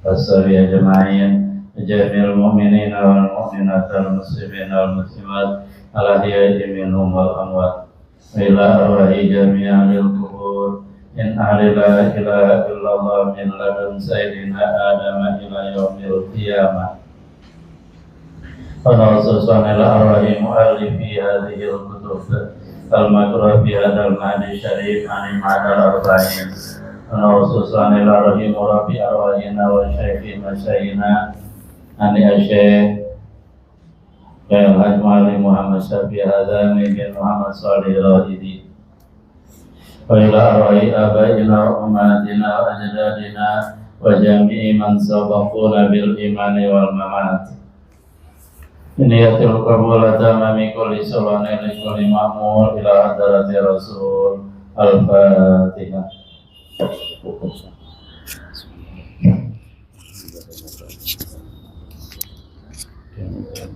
والسبي أجمعين جميع المؤمنين والمؤمنات والمسلمين والمسلمات الأحياء منهم والأموات وإلى أرواح جميع أهل القبور إن أهل لا إله إلا الله من لدن سيدنا آدم إلى يوم القيامة ونخصص عن الأرواح مؤلفي هذه الكتب المقروءة في هذا المهدي الشريف عن المعنى الأربعين ونخصص عن الأرواح مربي أرواحنا والشيخ مشايخنا عن الشيخ الحاج معلم محمد شفيع هذاني بن محمد صالح الرائدي وإلى أرواح آبائنا وأمهاتنا وأجدادنا وجميع من سبقونا بالإيمان والممات niyatul qabul tamami kulli salani li kulli ma'mur ila hadrati rasul al-fatihah.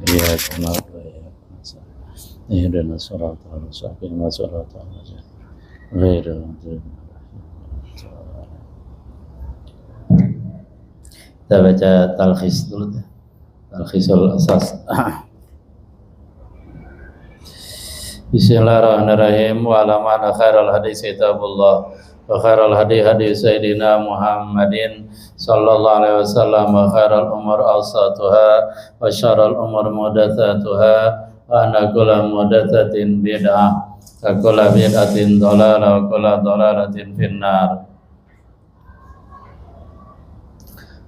Ya kenal ya dan surat al-mustaqim surat al-majid ghairu kita baca talkhis dulu. Al-Khisul Asas. Bismillahirrahmanirrahim. Wa ala khairal hadis kitabullah wa khairal hadi hadi sayyidina Muhammadin sallallahu alaihi wasallam wa khairal umur awsatuha wa syarrul umur muhdatsatuha wa anna kulla muhdatsatin bid'ah wa kulla bid'atin dhalalah wa kulla dhalalatin finnar.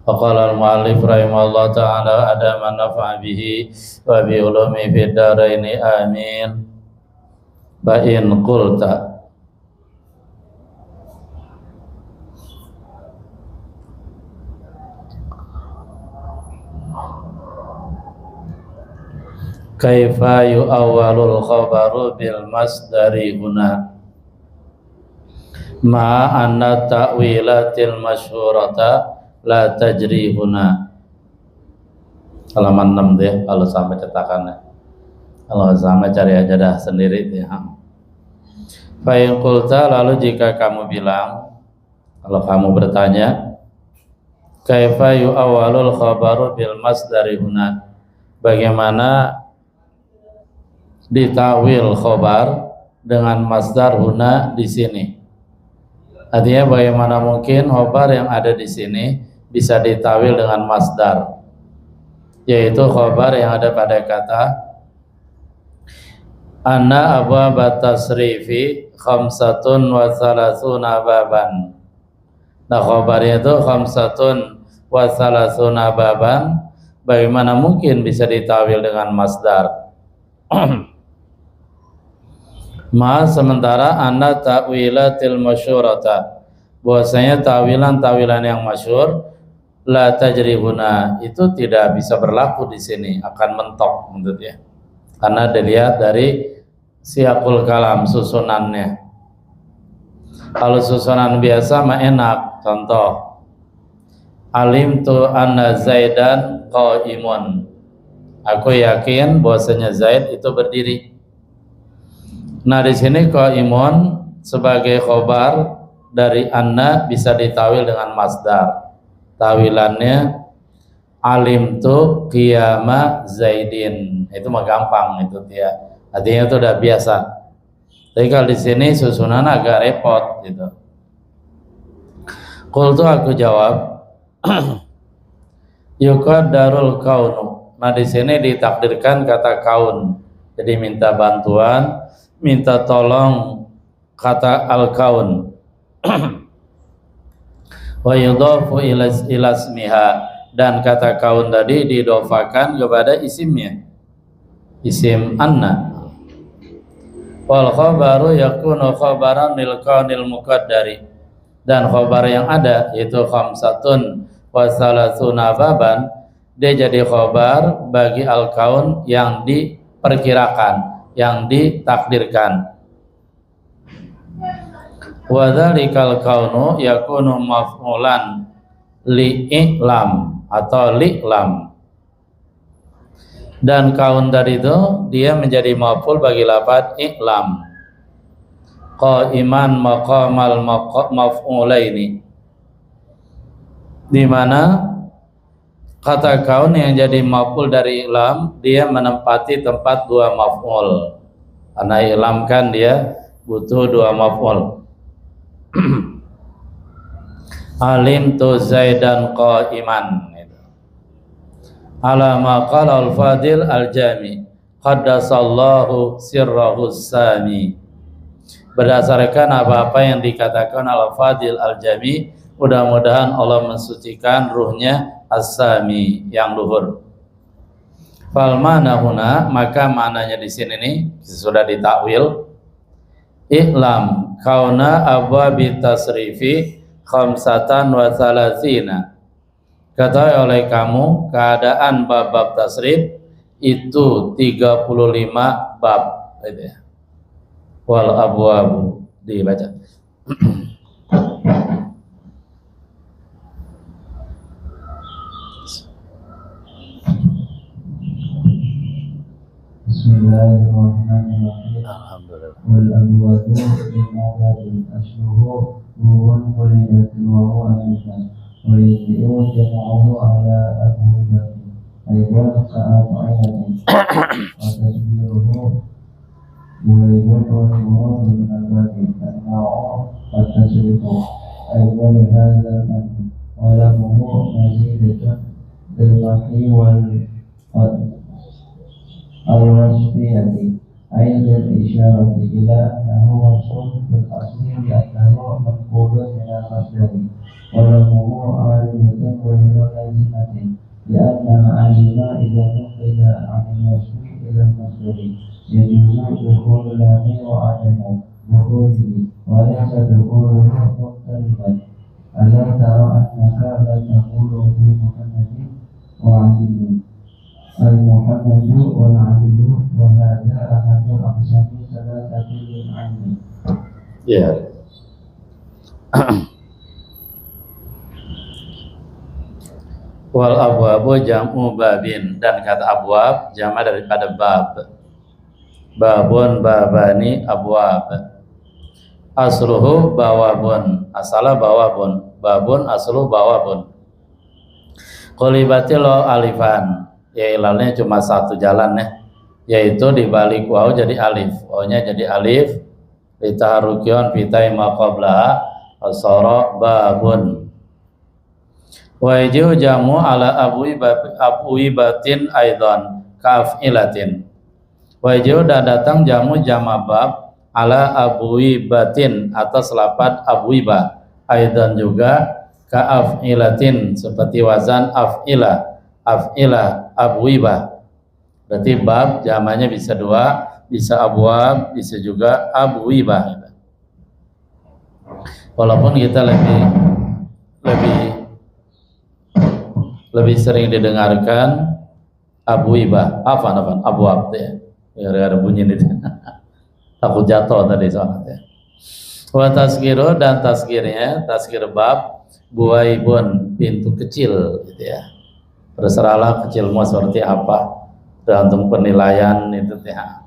Faqala al-mu'allif rahimahullah ta'ala ada man nafa'a bihi wa bi ulumi fid dharaini amin. Fa in qulta kaifa yu'awwalul khabaru bil masdari huna ma anna ta'wilatil masyhurata la tajri huna. Halaman 6 deh kalau sampai cetakannya. Kalau sampai cari aja dah sendiri deh. Fa in qulta, lalu jika kamu bilang, kalau kamu bertanya, kaifa yu'awwalul khabaru bil masdari huna, bagaimana ditawil khabar dengan masdar huna di sini? Artinya bagaimana mungkin khabar yang ada di sini bisa ditawil dengan masdar, yaitu khabar yang ada pada kata anna abwaba tasrifi khamsatun wa thalathuna baban. Nah, khabarnya itu khamsatun wa thalathuna baban, bagaimana mungkin bisa ditawil dengan masdar? Ma sementara anna ta'wilatil masyhurata, bahwasanya tawilan-tawilan yang masyhur la tajribuna itu tidak bisa berlaku di sini, akan mentok maksudnya. Karena dilihat dari siaqul kalam, susunannya. Kalau susunan biasa mah enak. Contoh, alimtu anna Zaidan qaimun. Aku yakin bahwasanya Zaid itu berdiri. Nah, di sini qaimun sebagai khobar dari anna bisa ditawil dengan masdar. Tawilannya alimtu qiyama Zaidin. Itu mah gampang itu dia. Artinya itu udah biasa. Tapi kalau di sini susunan agak repot gitu. Qultu, aku jawab, yuqaddarul kaunu. Nah, di sini ditakdirkan kata kaun. Jadi minta bantuan, minta tolong kata al-kaun. Wa yudhafu ila ismiha, dan kata kaun tadi didofakan kepada isimnya, isim anna. Wal khabaru yakunu khabaran lil kaunil muqaddari, dan khabar yang ada yaitu khamsatun wa thalathuna baban, dia jadi khabar bagi al-kaun yang diperkirakan, yang ditakdirkan. Wa dzalikal kaunu yakunu maf'ulan li'lam atau li'lam, dan kaun tadi itu dia menjadi maf'ul bagi lafaz i'lam, qaiman maqamal maf'ulaini, di mana Kata kaun yang jadi maf'ul dari ilam, dia menempati tempat dua maf'ul. Karena ilam kan dia butuh dua maf'ul. Alim tu Zaidan qa'iman. Ala ma qala al-Fadil al-Jami, qaddasallahu sirrahu sami. Berdasarkan apa-apa yang dikatakan al-Fadil al-Jami, mudah-mudahan Allah mensucikan ruhnya as-sami yang luhur. Fal mana huna, maka maknanya di sini nih sudah ditakwil. I'lam kauna abwabi tasrifi khamsatan wa thalathina. Ketahui oleh kamu keadaan bab-bab tasrif itu 35 bab, gitu ya. Wal abwabu dibaca. Bismillahirrahmanirrahim. Alhamdulillah. Wal abwadu min adabil ashruhu nuhun walidatun wa wa'adukan wa yiti'u jama'uhu ala abwidati aywan ka'amu'inatin wa tasbiruhu mulayun wa nuhun min abadi anna'u wa tasrifu aywan hadha al-mani wa lamuhu mazidatun bilmahi wal al-wasfiyati ayat al-isyarati ila annahu mawsul bil asli li annahu maqbulun min al-masdari wa lamuhu alimatun wa min al-lazimati li anna alima idha nuqila an al-wasfi ila al-masdari yajuzu dukhul lami wa adamu dukhulihi wa laysa dukhuluhu muqtariban ala tara annaka la taqulu fi muhammadin wa alihi al-Muhammadu wal Aliyu wa hadha ahadul aqsami salatatil ilmi. Ya. Wal abwabu jam'u babin, dan kata abwab jama' daripada bab. Babun babani abwab. Asluhu bawabun, asalah bawabun. Babun asluhu bawabun. Qulibatil alifan, ya ilalnya cuma satu jalan ya, yaitu dibalik waw jadi alif, wawnya jadi alif, litaharukion fitai maqabla asara babun. Wajiu jamu ala abwibatin aidan kaf'ilatin. Wajiu dan datang jamu jama bab ala abwibatin atas lapat abwiba, aidan juga ka'af'ilatin seperti wazan af'ila, af'ila abwibah. Berarti bab jamannya bisa dua, bisa abwab, bisa juga abwibah. Walaupun kita lebih sering didengarkan abwibah, afan abwab ya. Gara-gara bunyi itu. Takut jatuh tadi soalnya. Wa taskiru, dan taskirnya, taskir bab buaibun, pintu kecil gitu ya. Terserahlah kecilmu seperti apa, tergantung penilaian itu ya.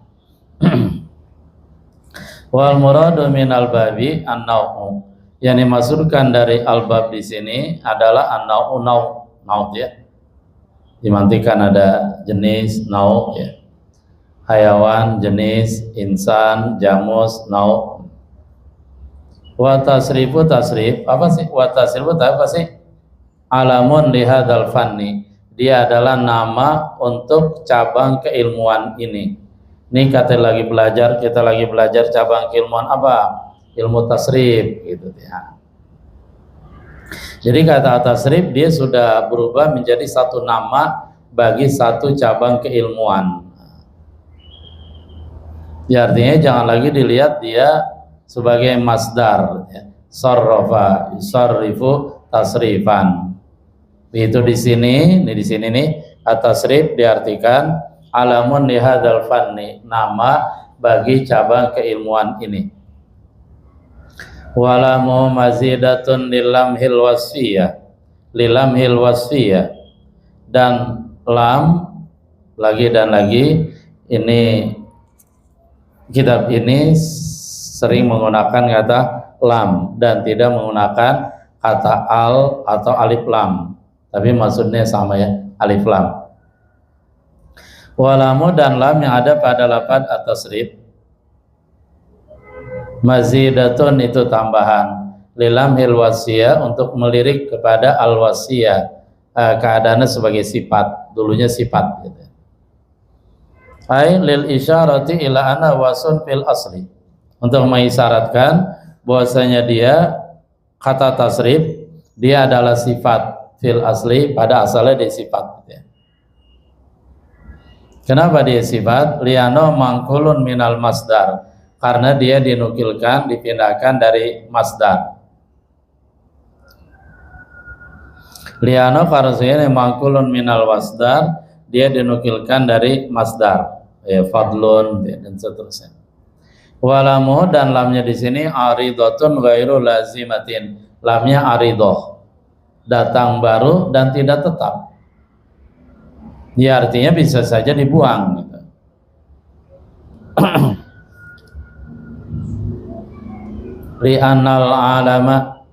Wal muradu minal babi an-nau'u, yang dimaksudkan dari al-bab di sini adalah an-nau'u, naut ya. Dimantikan ada jenis nau ya. Hayawan, jenis, insan, jamus, nau. Wa tasrifu, tasrif apa sih? Wa tasrifu apa sih? Alamun lihadzal fanni, dia adalah nama untuk cabang keilmuan ini. Ini kita lagi belajar cabang keilmuan apa? Ilmu tasrif gitu ya. Jadi kata tasrif dia sudah berubah menjadi satu nama bagi satu cabang keilmuan. Ya, artinya jangan lagi dilihat dia sebagai masdar ya. Sarrafa, yusarrifu tasrifan. Itu di sini nih at-tasrif diartikan alamun lihadzal fanni, nama bagi cabang keilmuan ini. Walamu mazidatun lilamhil wasfiyah, dan lam lagi dan lagi. Ini kitab ini sering menggunakan kata lam dan tidak menggunakan kata al atau alif lam, tapi maksudnya sama ya, alif lam. Walamu dan lam yang ada pada lafaz at-tasrif mazidatun itu tambahan lilam hil wasiyah untuk melirik kepada al wasiyah, keadaannya sebagai sifat, dulunya sifat gitu. Ai lil isyarati ila ana wasun fil asli, untuk mengisyaratkan bahwasanya dia kata tasrif dia adalah sifat fil asli, pada asalnya dia sifat gitu ya. Kenapa dia sifat? Liano mangkulun minal masdar, karena dia dinukilkan, dipindahkan dari masdar. Liano karena mangkulun minal masdar, dia dinukilkan dari masdar, ya, fadlun dan seterusnya. Walamu dan lamnya di sini aridotun ghairu lazimatin, lamnya aridoh, datang baru dan tidak tetap. Ya artinya bisa saja dibuang gitu. Li'anal alama,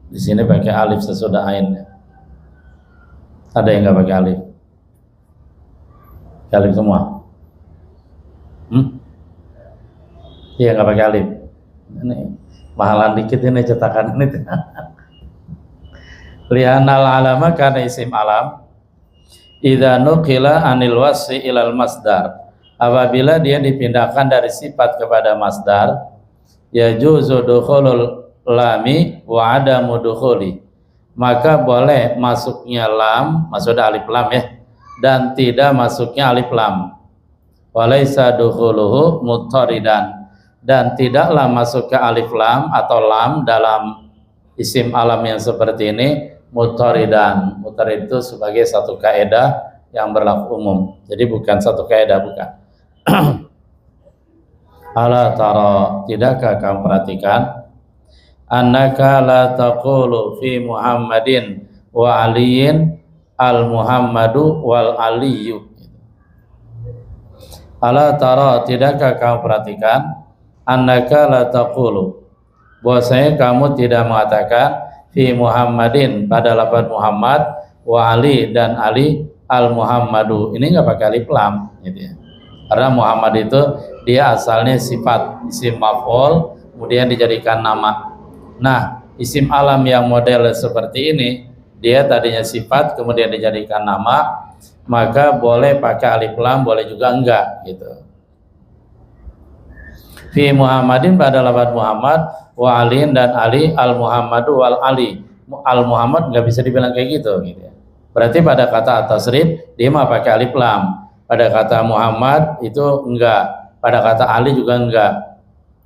di sini pakai alif sesudah ain. Ada yang nggak pakai alif? Alif semua? Iya nggak pakai alif. Ini mahalan dikit ini cetakan ini. Li'anal alama karena isim alam. Idza nuqila anil wasfi ilal masdar, apabila dia dipindahkan dari sifat kepada masdar, yajuzu dukhulul lami wa adamu dukhuli, maka boleh masuknya lam, maksudnya alif lam ya, dan tidak masuknya alif lam. Walaysa dukhuluhu muttaridan, dan tidaklah masuk ke alif lam atau lam dalam isim alam yang seperti ini muttaridan. Muttarid itu sebagai satu kaidah yang berlaku umum, jadi bukan satu kaidah, bukan. Ala tara, tidakkah kamu perhatikan, annaka la taqulu fi Muhammadin wa aliyin al Muhammadu wal aliyu. Ala tara, tidakkah kamu perhatikan, annaka la taqulu, bahwasanya kamu tidak mengatakan fi Muhammadin pada lafaz Muhammad, wa Ali dan Ali al Muhammadu, ini nggak pakai alif lam gitu ya. Karena Muhammad itu dia asalnya sifat, isim maf'ul kemudian dijadikan nama. Nah, isim alam yang model seperti ini, dia tadinya sifat kemudian dijadikan nama, maka boleh pakai alif lam, boleh juga enggak gitu. Fi Muhammadin pada lafaz Muhammad, wa aliin dan Ali al Muhammadu wal Ali. Al Muhammad nggak bisa dibilang kayak gitu gitu ya. Berarti pada kata at-tasrif dia mah pakai alif lam. Pada kata Muhammad itu enggak, pada kata Ali juga enggak.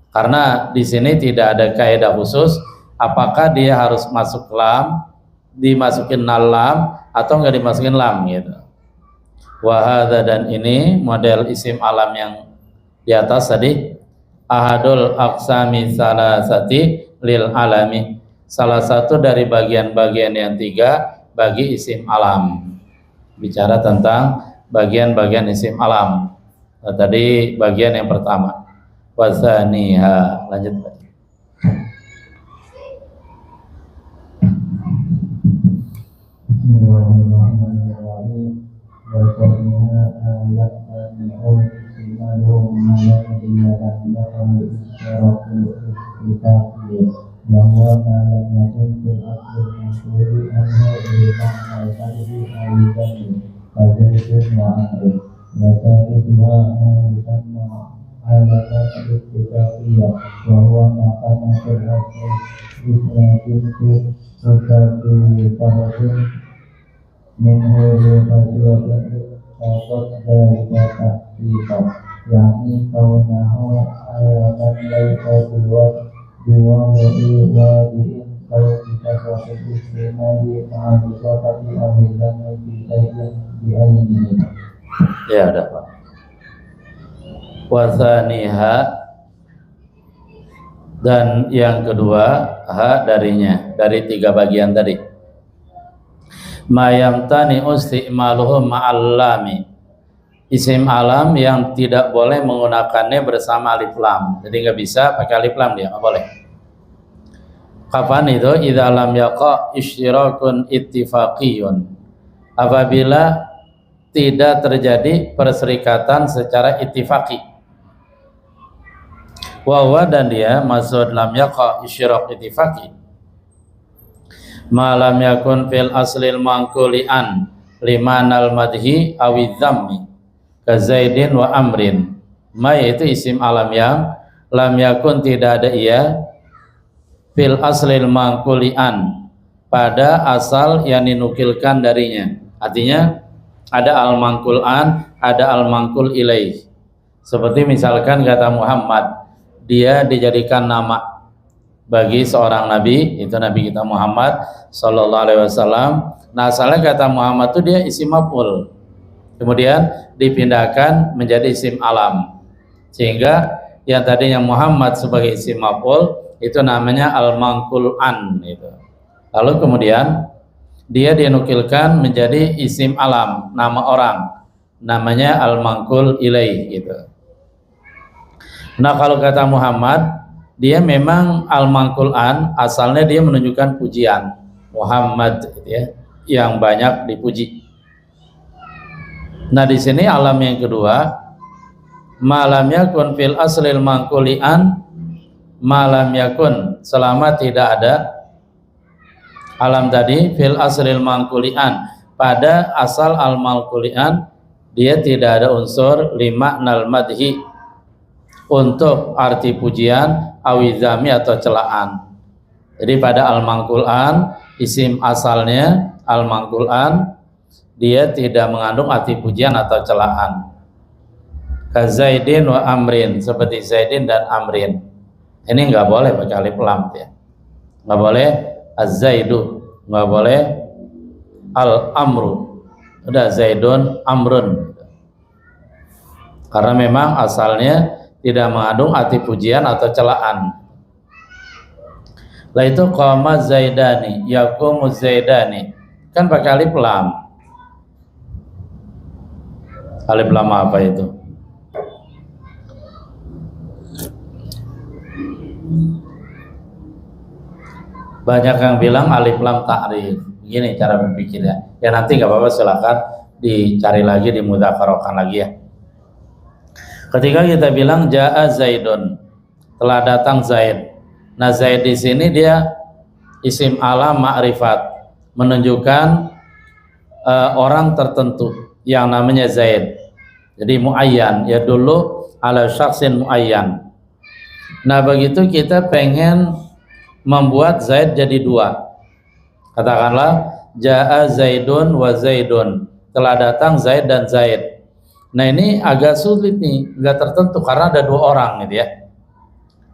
Karena di sini tidak ada kaidah khusus apakah dia harus masuk lam, dimasukin lam atau enggak dimasukin lam gitu. Wa hadza, dan ini model isim alam yang di atas tadi, ahadul aqsami salasati lil alami, salah satu dari bagian-bagian yang tiga bagi isim alam. Bicara tentang bagian-bagian isim alam. Nah, tadi bagian yang pertama. Wasaniha, lanjut Pak. yakni kaunahu ayatan laika diwamu'i wadi'in kau kita suatu istimali ma'alika tapi ahilana bisayin bi'ayni. Ya udah Pak. Wasaniha, dan yang kedua ha darinya, dari tiga bagian tadi. Mayamtani isti'maluhu ma'allami, isim alam yang tidak boleh menggunakannya bersama alif lam. Jadi nggak bisa pakai alif lam, dia nggak boleh. Kapan itu? Idza lam yaqa ishtirakun ittifaqiyun, apabila tidak terjadi perserikatan secara ittifaqi. Wa dan dia maksud lam yaqa isyraq ittifaqi ma lam yakun fil aslil manquli an limanal madhi awi dhammi ka Zaidin wa Amrin. Ma itu isim alam yang lam yakun tidak ada ia fil aslil manquli an pada asal yang dinukilkan darinya. Artinya ada al-manqul an, ada al-manqul ilaih. Seperti misalkan kata Muhammad, dia dijadikan nama bagi seorang nabi, itu Nabi kita Muhammad sallallahu alaihi wasallam. Nah, asalnya kata Muhammad itu dia isim maf'ul. Kemudian dipindahkan menjadi isim alam. Sehingga yang tadinya Muhammad sebagai isim maf'ul itu namanya al-manqul an itu. Lalu kemudian dia dinukilkan menjadi isim alam, nama orang, namanya al-manqul ilaih gitu. Nah, kalau kata Muhammad, dia memang al-manqul an, asalnya dia menunjukkan pujian Muhammad gitu ya, yang banyak dipuji. Nah, di sini alam yang kedua, malam yakun fil aslil manquli an, malam yakun selama tidak ada alam tadi fil aslil manqulian, pada asal al manqulian dia tidak ada unsur lima nal madhi untuk arti pujian awizami atau celaan. Jadi pada al manqulan isim asalnya al manqulan dia tidak mengandung arti pujian atau celaan. Ka Zaidin wa Amrin, seperti Zaidin dan Amrin. Ini nggak boleh pakai alif lam ya. Nggak boleh Az-Zaidu, nggak boleh Al-Amru, udah Zaidun Amrun, karena memang asalnya tidak mengandung arti pujian atau celaan. Lah itu qama Zaidani, yaqumu Zaidani, kan pakai alif lam. Alif lam apa itu? Banyak yang bilang alif lam ta'rif. Begini cara berpikirnya. Ya nanti nggak apa-apa, silakan dicari lagi, dimudzakarahkan lagi ya. Ketika kita bilang jaa Zaidun, telah datang Zaid. Nah, Zaid di sini dia isim alam ma'rifat, menunjukkan orang tertentu yang namanya Zaid. Jadi muayyan, ya dulu ala syaksin muayyan. Nah, begitu kita pengen membuat Zaid jadi dua. Katakanlah jaa Zaidun wa Zaidun, telah datang Zaid dan Zaid. Nah, ini agak sulit nih, nggak tertentu karena ada dua orang gitu ya.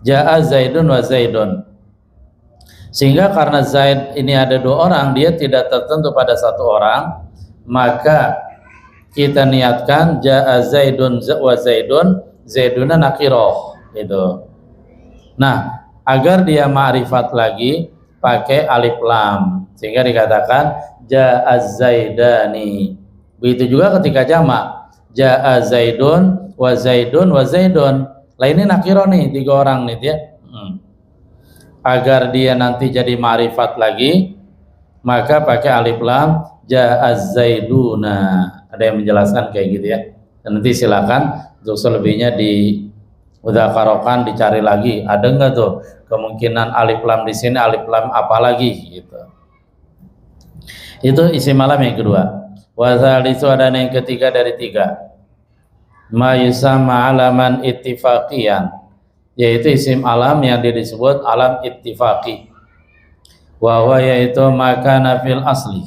Jaa Zaidun wa Zaidun. Sehingga karena Zaid ini ada dua orang, dia tidak tertentu pada satu orang, maka kita niatkan jaa Zaidun wa Zaidun, Zaiduna nakiroh gitu. Nah, agar dia ma'rifat lagi pakai alif lam, sehingga dikatakan jaa Zaidani. Begitu juga ketika jamak, jaa Zaidun wa Zaidun wa Zaidun. Lah ini nakiro nih, tiga orang nih ya. Agar dia nanti jadi ma'rifat lagi, maka pakai alif lam jaa Zaiduna. Ada yang menjelaskan kayak gitu ya. Dan nanti silakan untuk selebihnya di mudzakarahkan, dicari lagi. Ada enggak tuh kemungkinan alif lam di sini, alif lam apa lagi gitu. Itu isim alam yang kedua. Wa tsalitsu, ada yang ketiga dari tiga. Ma yusamma alaman ittifaqiyan, yaitu isim alam yang disebut alam ittifaqi. Wa huwa yaitu makana fil asli,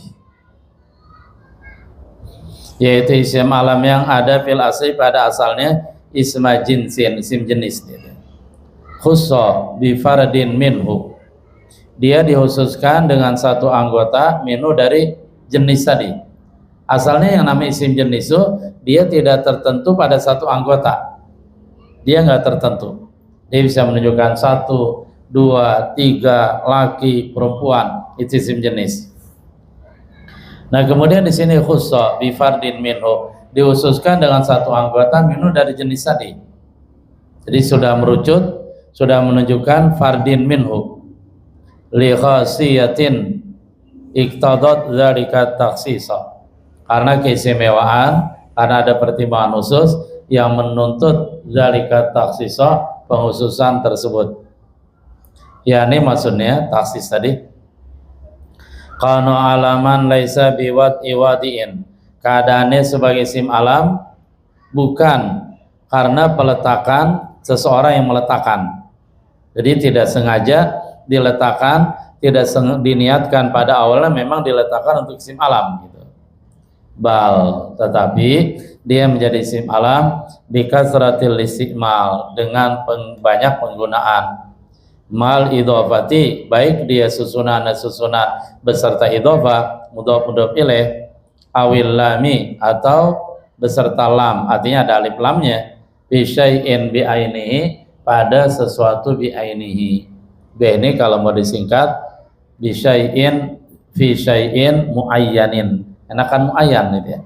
yaitu isim alam yang ada fil asli pada asalnya isma jinsin, isim jenis. Khusso bi fardin minhu, dia dikhususkan dengan satu anggota minhu dari jenis tadi. Asalnya yang namanya isim jenis itu dia tidak tertentu pada satu anggota, dia nggak tertentu. Dia bisa menunjukkan 1, 2, 3 laki perempuan, itu isim jenis. Nah, kemudian di sini khusso bi fardin minhu, dikhususkan dengan satu anggota minhu dari jenis tadi. Jadi sudah merucut, sudah menunjukkan fardin minhu li khasiyatin iqtadat dzalika takhsisa, karena keistimewaan, karena ada pertimbangan khusus yang menuntut zalika takhsisa, penghususan tersebut. Yani maksudnya taksis tadi, kana alaman laisa biwat iwadiin, keadaannya sebagai isim alam bukan karena peletakan seseorang yang meletakkan. Jadi tidak sengaja diletakkan, tidak diniatkan pada awalnya memang diletakkan untuk isim alam gitu. Bal, tetapi dia menjadi isim alam bikasratil istimal, dengan banyak penggunaan mal idhofati, baik dia susunan beserta idhofah mudhof ilaih, awil lami, atau beserta lam, artinya ada alif lamnya, bi syai'in bi ainihi, pada sesuatu bi ainihi. B ini kalau mau disingkat bi syai'in fi syai'in muayyanin, enakan muayyan gitu ya,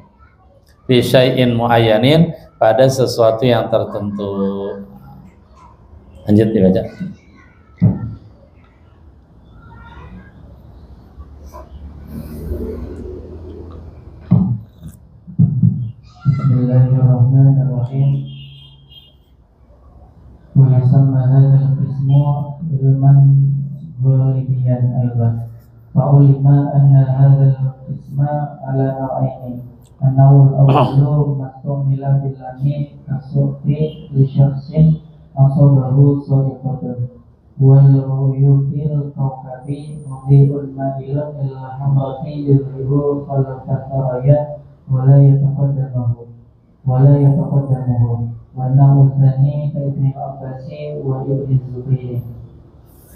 bi syai'in muayyanin, pada sesuatu yang tertentu. Lanjut dibaca. Bismillahirrahmanirrahim. Wa yusamma hadzal qismu ilman ghalibiyan aidan. Fa ulima anna hadzal qisma ala naw'aini. An-naw'ul awwalu mastumila bil lammi kasufi li syakhsin asabahu sa'iqatun wal ruyutil kawkabi mudhi'ul ma'ilun illa hamrati yudhiru falakasaraya wala yataqaddamuhu wa naw'ul thani ka ibni Abbasi wa ibni Zubairi.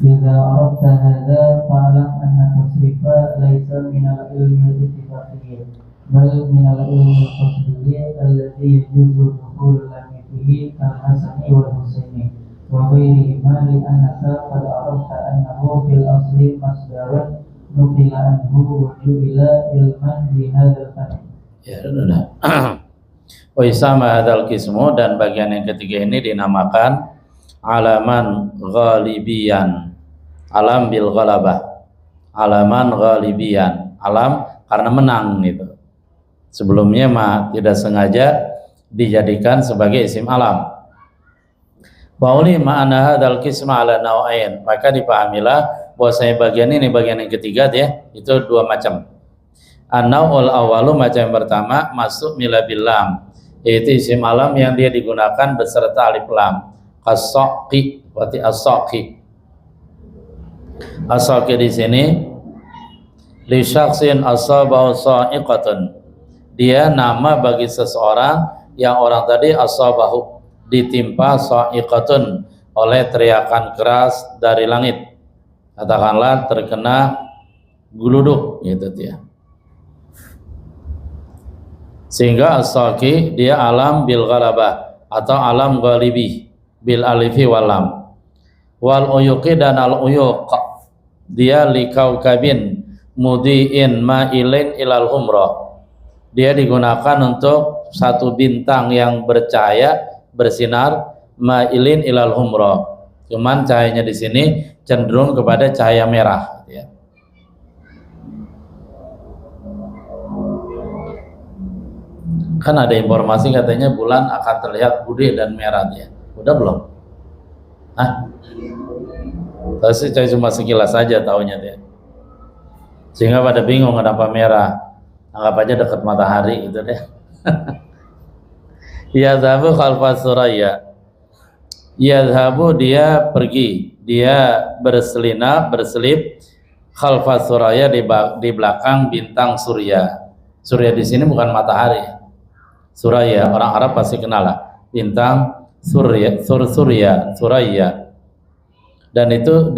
Idza aradta hadza fa'lam anna tasrifa laysa minal ilmi al-ittifaqiyyi bal minal ilmi al-qasdiyyi alladhi yajuzu dukhul lam fihi kal-Hasani wal Husaini wa ghairihima li annaka qad arafta annahu fil asli masdarun nukila anhu wa ju'ila ilman li hadzal fani. Ya sudah. Wa isama hadzal qismu, dan bagian yang ketiga ini dinamakan alaman ghalibiyan, alam bil ghalabah, alaman ghalibiyan, alam karena menang gitu. Sebelumnya mah tidak sengaja dijadikan sebagai isim alam. Wa ulima anna hadzal qisma ala naw'ain, maka dipahamilah bahwasanya bagian ini, bagian yang ketiga ya, itu dua macam. An-naw'ul awalu, macam yang pertama, masuk mila bil lam, yaitu isim alam yang dia digunakan beserta alif lam. As-saqi, berarti as-saqi. As-saqi di sini li syakhsin asabahu sa'iqatun, dia nama bagi seseorang yang orang tadi asabahu, ditimpa sa'iqatun, oleh teriakan keras dari langit, katakanlah terkena guluduk gitu ya. Sehingga as-saqi dia alam bil ghalabah atau alam ghalibi bil alifi wal lam. Wal uyuqi, dan al uyuq dia likaukabin mudiin ma'ilin ilal humra, dia digunakan untuk satu bintang yang bercahaya, bersinar, ma'ilin ilal humra, cuman cahayanya di sini cenderung kepada cahaya merah ya. Kan ada informasi katanya bulan akan terlihat putih dan merah ya. Udah belum? Hah? Tapi saya cuma sekilas saja tahunya dia. Sehingga pada bingung kenapa merah. Anggap aja dekat matahari gitu deh. Yadhabu khalfa suraya. Yadhabu dia pergi, dia berselip khalfa suraya, di belakang bintang surya. Surya di sini bukan matahari. Suraya, orang Arab pasti kenal lah, bintang surya, suraya, dan itu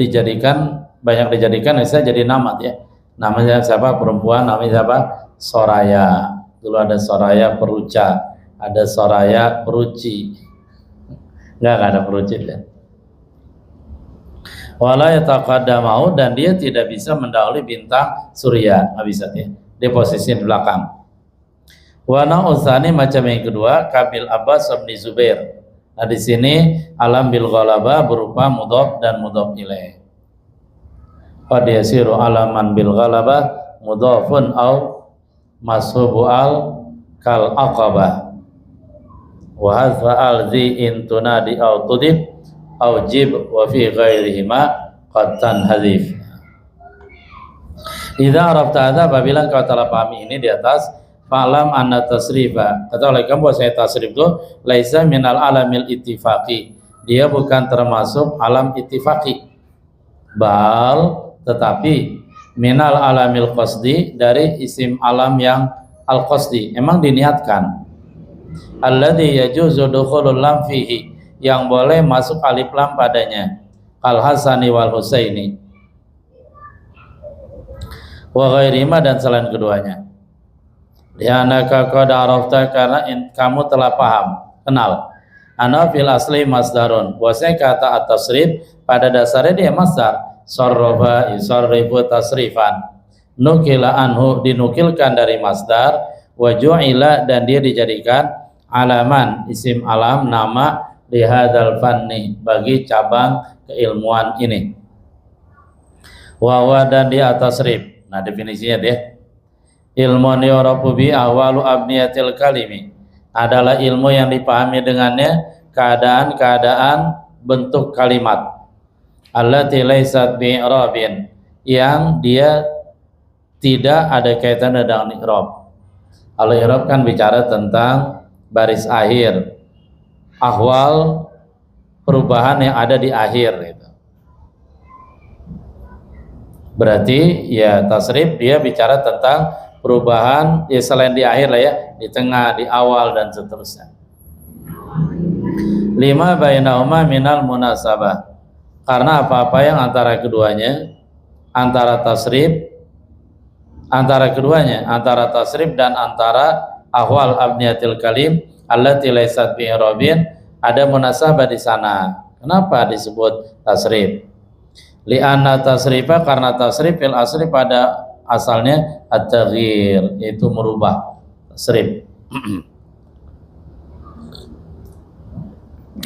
banyak dijadikan bisa jadi nama ya. Namanya siapa? Perempuan, namanya siapa? Soraya. Dulu ada Soraya Peruca, ada Soraya Peruci. Enggak ada Peruci ya. Wala yataqaddamahu, dan dia tidak bisa mendahului bintang surya, nggak bisa ya. Dia posisi di belakang. Wa na'utsani, macam yang kedua, kabil Abbas bin Zubair. Nah di sini alam bil ghalabah berupa mudhof dan mudhof ilaih. Qad yasiru alaman bil ghalabah mudhofun au mashubu al kal aqabah wa hadfa al zi in tunadi au tudib au jib wa fi ghairihima qad tanhadif. Idza arafta hadza, apabila engkau telah pahami ini di atas, fa'lam anna tasrifa, katakanlah kamu bahwa saya tasrif itu laisa minal alamil ittifaqi, dia bukan termasuk alam ittifaqi, bal tetapi minal alamil qasdi, dari isim alam yang al qasdi, emang diniatkan, alladzi yajuzu dukhulul lam fihi, yang boleh masuk alif lam padanya, al hasani wal husaini wa ghairima, dan selain keduanya. Lianaka qad arafta, karena kamu telah paham, kenal, ana fil asli masdarun, bahwasanya kata at-tasrif pada dasarnya dia masdar, sarrafa yusarrifu tasrifan, nukila anhu, dinukilkan dari masdar, wa ju'ila, dan dia dijadikan alaman, isim alam, nama, lihadzal fanni, bagi cabang keilmuan ini. Wa dan dia tasrif. Nah, definisinya dia, ilmu yu'rafu bi ahwalu abniyatil kalimi, adalah ilmu yang dipahami dengannya keadaan-keadaan bentuk kalimat, allati laysat bi i'rabin, yang dia tidak ada kaitannya dengan i'rab. Al-i'rab kan bicara tentang baris akhir, ahwal perubahan yang ada di akhir gitu. Berarti ya tasrif dia bicara tentang perubahan ya selain di akhir lah ya, di tengah, di awal, dan seterusnya. 5 bainahuma minal munasabah, karena apa-apa yang antara keduanya, antara tasrif dan antara ahwal abniyatil kalim allati laysat bi i'rabin, ada munasabah di sana. Kenapa disebut tasrif? Li'anna tasrifa, karena tasrif fil asli pada asalnya at-taghyir, itu merubah, tasrif.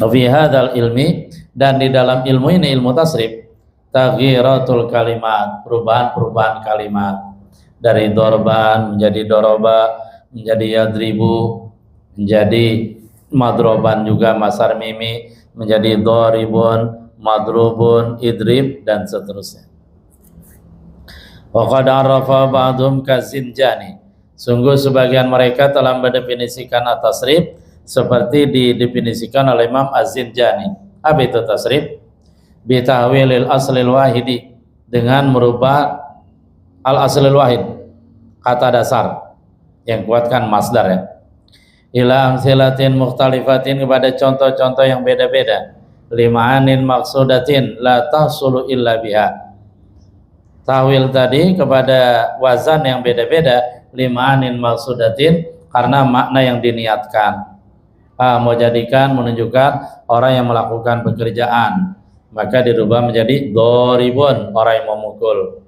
Fi hadzal ilmi, dan di dalam ilmu ini, ilmu tasrif, taghyiratul kalimat, perubahan kalimat, dari dorban menjadi doroba, menjadi yadribu, menjadi madroban juga masar mimi, menjadi doribun, madrubun, idrib, dan seterusnya. Wa qad arafa ba'dhum kazinjani, sungguh sebagian mereka telah mendefinisikan at-tasrif seperti didefinisikan oleh Imam Az-Zinjani. Apa itu tasrif? Bi tahwilil aslil wahidi, dengan merubah al-aslil wahid, kata dasar yang kuatkan masdar ya, ila amsilatin mukhtalifatin, kepada contoh-contoh yang beda-beda, lima'anin maksudatin la tahsulu illa biha, tahwil tadi kepada wazan yang beda-beda, lima'anin maksudatin, karena makna yang diniatkan. Mau jadikan menunjukkan orang yang melakukan pekerjaan, maka dirubah menjadi doribun, orang yang memukul.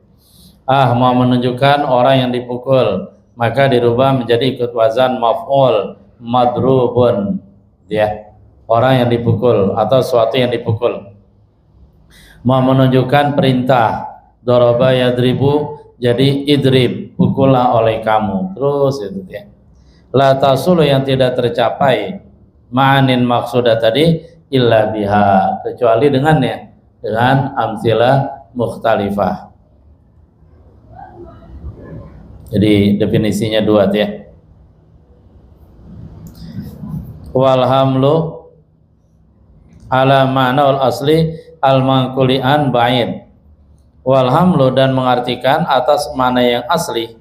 Mau menunjukkan orang yang dipukul, maka dirubah menjadi ikut wazan maf'ul, madrubun, ya, orang yang dipukul atau sesuatu yang dipukul. Mau menunjukkan perintah, doroba yadribu, jadi idrib, pukullah oleh kamu, terus itu ya. La tasulu, yang tidak tercapai, ma'anin maksudah tadi, illa biha, kecuali dengannya, dengan amsilah mukhtalifah. Jadi definisinya dua ya. Wal hamlu ala ma'naul asli al-manqulian ba'id. Wal hamlu, dan mengartikan atas mana yang asli,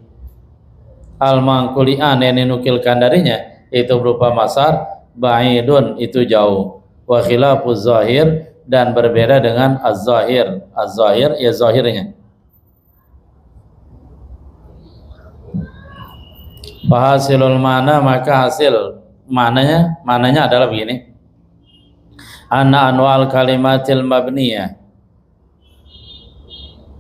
al-manqulian, yang dinukilkan darinya, itu berupa masar, ba'idun, itu jauh, wa khilafuz zahir, dan berbeda dengan az-zahir. Az-zahir ya zahirnya. Fahasilul mana, maka hasil mananya adalah begini. Anna anwal kalimatil mabniyah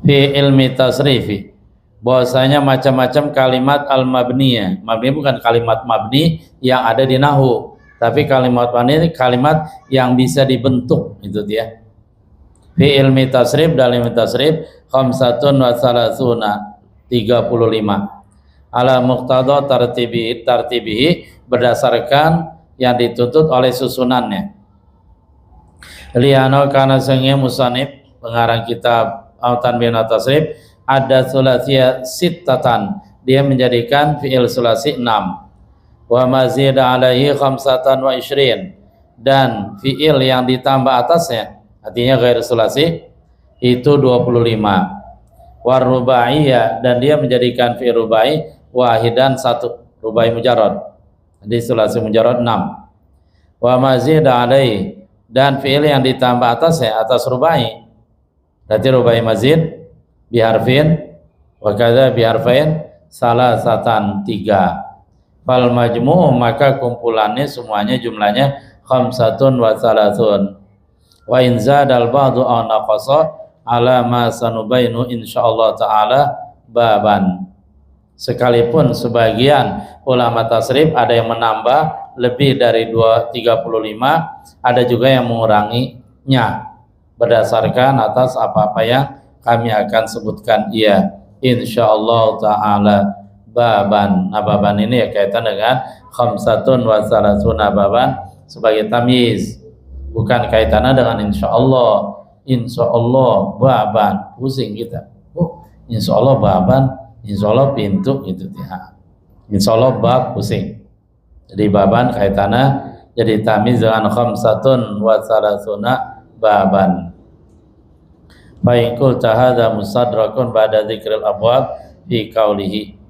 fi ilmi tasrifi, bahwasanya macam-macam kalimat al-mabniyah. Mabni bukan kalimat mabni yang ada di nahwu, tapi kalimat mabni kalimat yang bisa dibentuk, itu dia. Fi ilmi tasrif, dalam ilmi tasrif, khamsatun wa salasuna, 35. ala muqtada tartibihi berdasarkan yang dituntut oleh susunannya. Liano kana sengnya musanib pengarang kitab Tanbih Tasrif ada sulasiyah sittatan, dia menjadikan fi'il sulasi 6, wa mazida alaihi khamsatan wa ishrin, dan fi'il yang ditambah atasnya artinya ghair sulasi itu 25, war rubaiyah, dan dia menjadikan fi'il rubai wahidan 1, rubai mujarrad, jadi sulasi mujarrad 6, wa mazida alaihi, dan fi'il yang ditambah atasnya atas rubai berarti rubai mazid biharfin wa kadza biharfain salasatan 3, fal majmu' maka kumpulannya semuanya jumlahnya khamsatun wa salasun, wa in zadal ba'du aw naqasa ala ma sanubainu insyaallah taala baban, sekalipun sebagian ulama tasrif ada yang menambah lebih dari 35, ada juga yang menguranginya berdasarkan atas apa-apa yang kami akan sebutkan insyaallah taala baban. Nah, baban ini ya kaitan dengan khamsatun wa salasuna baban sebagai tamyiz, bukan kaitannya dengan insyaallah. Insyaallah baban, pusing kita. Oh, insyaallah baban, insyaallah pintu gitu ya. Insyaallah bab, pusing. Jadi baban kaitannya jadi tamyiz dengan khamsatun wa salasuna baban. Fa'in tahadha musadrakun ba'da dzikril abwab fi qaulihi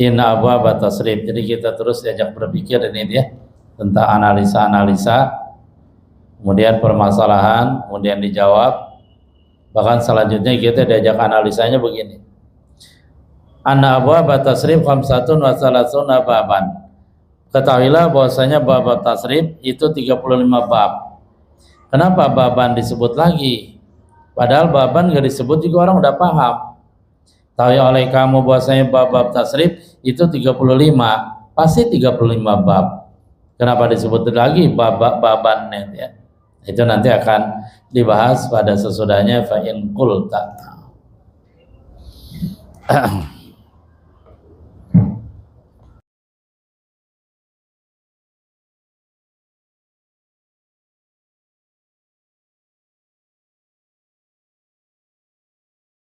inna abwab tasrif. Jadi kita terus diajak berpikir ini dia tentang analisa-analisa, kemudian permasalahan, kemudian dijawab. Bahkan selanjutnya kita diajak analisanya begini. Anna abwab tasrif khamsatun wa salasuna baban. Ketahuilah bahwasanya bab tasrif itu 35 bab. Kenapa baban disebut lagi? Padahal baban gak disebut juga orang udah paham. Tahu oleh kamu bahwasanya bab tasrif itu 35, pasti 35 bab. Kenapa disebut lagi babannya ya? Itu nanti akan dibahas pada sesudahnya fa in qulta.